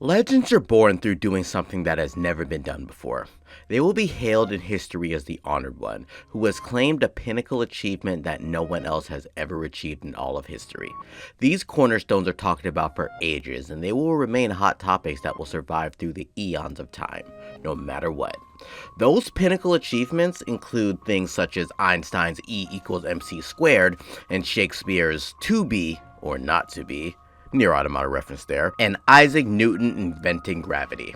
Legends are born through doing something that has never been done before. They will be hailed in history as the honored one, who has claimed a pinnacle achievement that no one else has ever achieved in all of history. These cornerstones are talked about for ages, and they will remain hot topics that will survive through the eons of time, no matter what. Those pinnacle achievements include things such as Einstein's E equals mc squared and Shakespeare's to be or not to be, NieR Automata reference there, and Isaac Newton inventing gravity,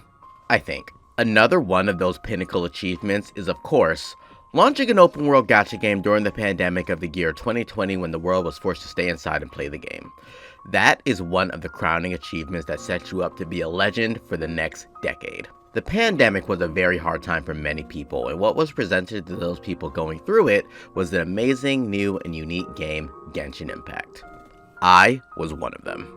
I think. Another one of those pinnacle achievements is, of course, launching an open world gacha game during the pandemic of the year 2020 when the world was forced to stay inside and play the game. That is one of the crowning achievements that sets you up to be a legend for the next decade. The pandemic was a very hard time for many people, and what was presented to those people going through it was an amazing, new, and unique game, Genshin Impact. I was one of them.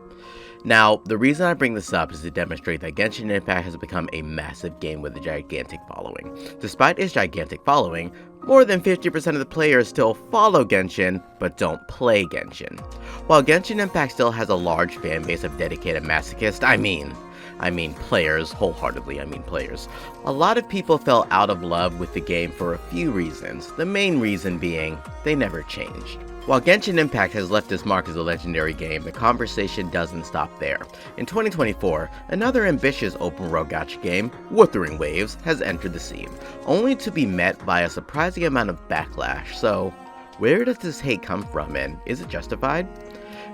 Now, the reason I bring this up is to demonstrate that Genshin Impact has become a massive game with a gigantic following. Despite its gigantic following, more than 50% of the players still follow Genshin, but don't play Genshin. While Genshin Impact still has a large fanbase of dedicated masochists, I mean players, wholeheartedly I mean players. A lot of people fell out of love with the game for a few reasons, the main reason being they never changed. While Genshin Impact has left its mark as a legendary game, the conversation doesn't stop there. In 2024, another ambitious open-world gacha game, Wuthering Waves, has entered the scene, only to be met by a surprising amount of backlash. So, where does this hate come from, and is it justified?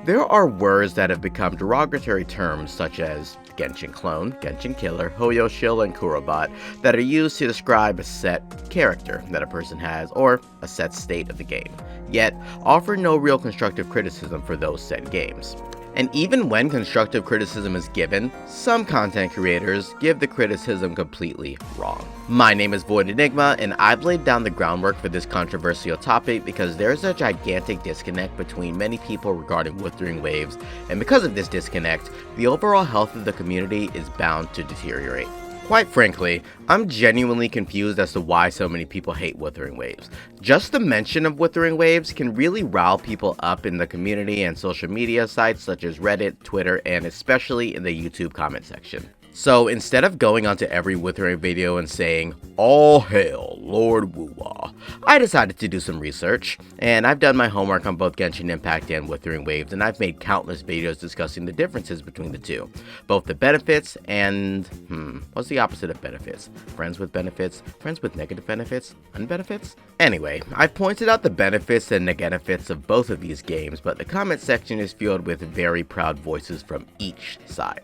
There are words that have become derogatory terms such as Genshin clone, Genshin killer, Hoyo shill, and Kurobot that are used to describe a set character that a person has or a set state of the game, yet offer no real constructive criticism for those set games. And even when constructive criticism is given, some content creators give the criticism completely wrong. My name is Void Enigma, and I've laid down the groundwork for this controversial topic because there's a gigantic disconnect between many people regarding Wuthering Waves, and because of this disconnect, the overall health of the community is bound to deteriorate. Quite frankly, I'm genuinely confused as to why so many people hate Wuthering Waves. Just the mention of Wuthering Waves can really rile people up in the community and social media sites such as Reddit, Twitter, and especially in the YouTube comment section. So instead of going onto every Wuthering video and saying, "All hail Lord Wuwa," I decided to do some research, and I've done my homework on both Genshin Impact and Wuthering Waves, and I've made countless videos discussing the differences between the two. Both the benefits and, what's the opposite of benefits? Friends with benefits? Friends with negative benefits? Unbenefits? Anyway, I've pointed out the benefits and negatives of both of these games, but the comment section is filled with very proud voices from each side.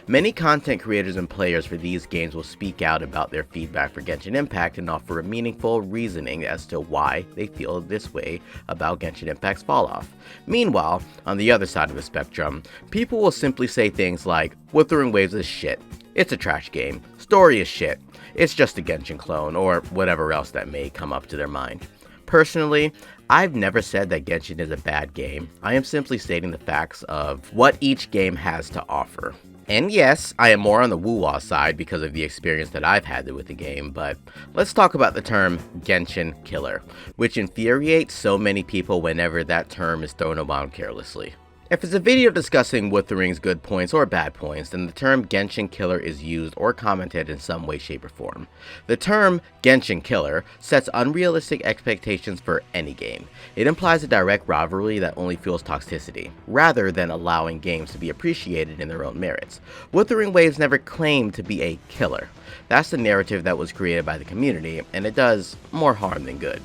Many content creators and players for these games will speak out about their feedback for Genshin Impact and offer a meaningful reasoning as to why they feel this way about Genshin Impact's falloff. Meanwhile, on the other side of the spectrum, people will simply say things like, "Wuthering Waves is shit, it's a trash game, story is shit, it's just a Genshin clone," or whatever else that may come up to their mind. Personally, I've never said that Genshin is a bad game. I am simply stating the facts of what each game has to offer. And yes, I am more on the Wuwa side because of the experience that I've had with the game, but let's talk about the term Genshin killer, which infuriates so many people whenever that term is thrown around carelessly. If it's a video discussing Wuthering's good points or bad points, then the term Genshin killer is used or commented in some way, shape, or form. The term Genshin killer sets unrealistic expectations for any game. It implies a direct rivalry that only fuels toxicity, rather than allowing games to be appreciated in their own merits. Wuthering Waves never claimed to be a killer. That's the narrative that was created by the community, and it does more harm than good.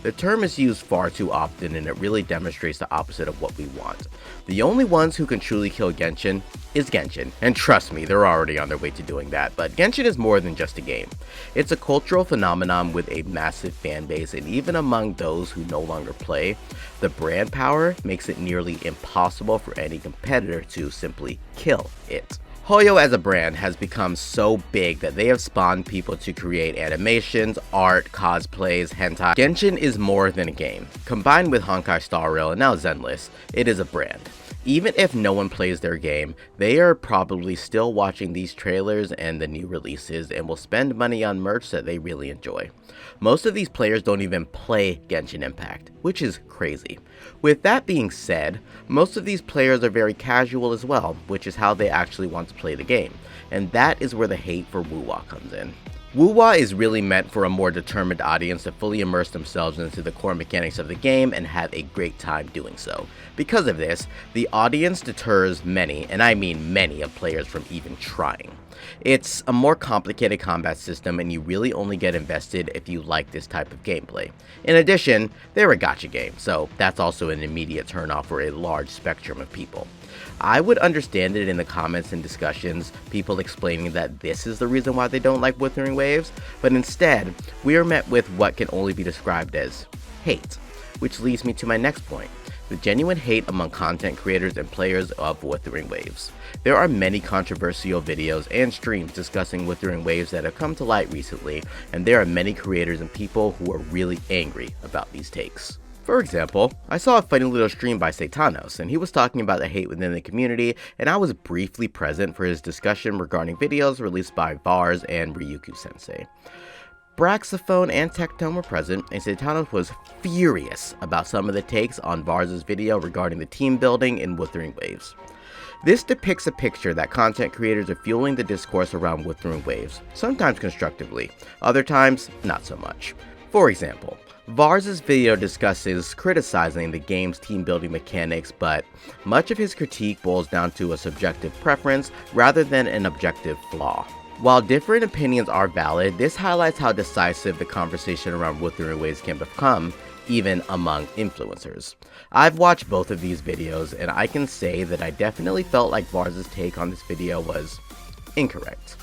The term is used far too often, and it really demonstrates the opposite of what we want. The only ones who can truly kill Genshin is Genshin, and trust me, they're already on their way to doing that, but Genshin is more than just a game. It's a cultural phenomenon with a massive fan base, and even among those who no longer play, the brand power makes it nearly impossible for any competitor to simply kill it. Hoyo as a brand has become so big that they have spawned people to create animations, art, cosplays, hentai. Genshin is more than a game. Combined with Honkai Star Rail and now Zenless, it is a brand. Even if no one plays their game, they are probably still watching these trailers and the new releases and will spend money on merch that they really enjoy. Most of these players don't even play Genshin Impact, which is crazy. With that being said, most of these players are very casual as well, which is how they actually want to play the game, and that is where the hate for Wuwa comes in. Wuwa is really meant for a more determined audience to fully immerse themselves into the core mechanics of the game and have a great time doing so. Because of this, the audience deters many, and I mean many, of players from even trying. It's a more complicated combat system, and you really only get invested if you like this type of gameplay. In addition, they're a gacha game, so that's also an immediate turnoff for a large spectrum of people. I would understand it in the comments and discussions, people explaining that this is the reason why they don't like Wuthering Waves, but instead, we are met with what can only be described as hate. Which leads me to my next point, the genuine hate among content creators and players of Wuthering Waves. There are many controversial videos and streams discussing Wuthering Waves that have come to light recently, and there are many creators and people who are really angry about these takes. For example, I saw a funny little stream by Satanos, and he was talking about the hate within the community, and I was briefly present for his discussion regarding videos released by Vars and Ryuku Sensei. Braxophone and Tectone were present, and Satanos was furious about some of the takes on Vars' video regarding the team building in Wuthering Waves. This depicts a picture that content creators are fueling the discourse around Wuthering Waves, sometimes constructively, other times not so much. For example, Vars' video discusses criticizing the game's team building mechanics, but much of his critique boils down to a subjective preference rather than an objective flaw. While different opinions are valid, this highlights how decisive the conversation around Wuthering Waves can become, even among influencers. I've watched both of these videos, and I can say that I definitely felt like Vars' take on this video was incorrect.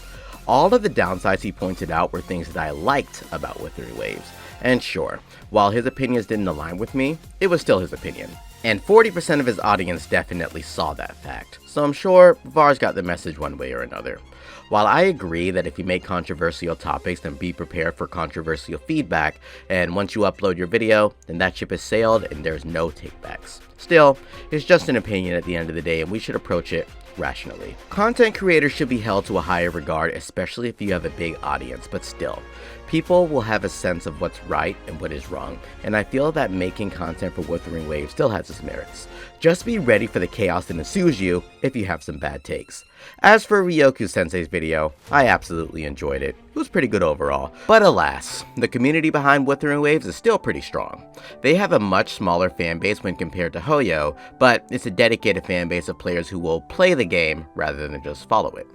All of the downsides he pointed out were things that I liked about Wuthering Waves. And sure, while his opinions didn't align with me, it was still his opinion. And 40% of his audience definitely saw that fact, so I'm sure Vars got the message one way or another. While I agree that if you make controversial topics, then be prepared for controversial feedback, and once you upload your video, then that ship has sailed and there's no takebacks. Still, it's just an opinion at the end of the day, and we should approach it rationally. Content creators should be held to a higher regard, especially if you have a big audience, but still, people will have a sense of what's right and what is wrong, and I feel that making content for Wuthering Waves still has its merits. Just be ready for the chaos that ensues you if you have some bad takes. As for Ryuku Sensei's video, I absolutely enjoyed it. It was pretty good overall. But alas, the community behind Wuthering Waves is still pretty strong. They have a much smaller fan base when compared to Hoyo, but it's a dedicated fan base of players who will play the game rather than just follow it.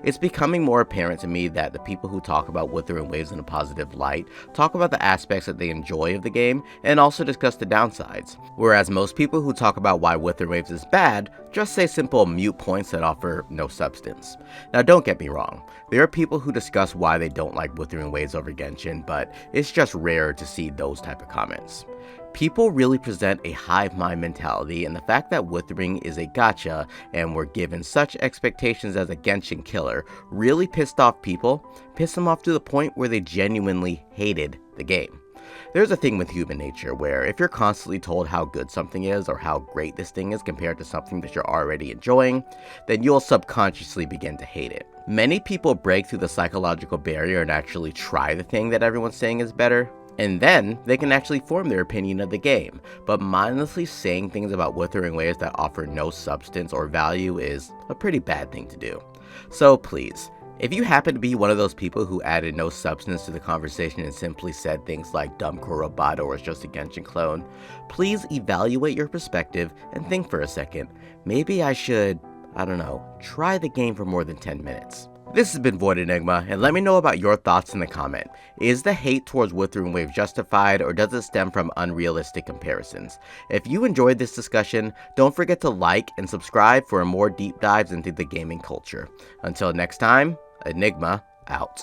It's becoming more apparent to me that the people who talk about Wuthering Waves in a positive light talk about the aspects that they enjoy of the game and also discuss the downsides, whereas most people who talk about why Wuthering Waves is bad just say simple mute points that offer no substance. Now don't get me wrong, there are people who discuss why they don't like Wuthering Waves over Genshin, but it's just rare to see those type of comments. People really present a hive mind mentality, and the fact that Wuthering is a gacha and we're given such expectations as a Genshin killer really pissed off people, pissed them off to the point where they genuinely hated the game. There's a thing with human nature where if you're constantly told how good something is or how great this thing is compared to something that you're already enjoying, then you'll subconsciously begin to hate it. Many people break through the psychological barrier and actually try the thing that everyone's saying is better, and then they can actually form their opinion of the game, but mindlessly saying things about Wuthering Waves that offer no substance or value is a pretty bad thing to do. So please, if you happen to be one of those people who added no substance to the conversation and simply said things like dumb Kurobato or it's just a Genshin clone, please evaluate your perspective and think for a second, maybe I should, I don't know, try the game for more than 10 minutes. This has been Void Enigma, and let me know about your thoughts in the comment. Is the hate towards Wuthering Waves justified, or does it stem from unrealistic comparisons? If you enjoyed this discussion, don't forget to like and subscribe for more deep dives into the gaming culture. Until next time, Enigma out.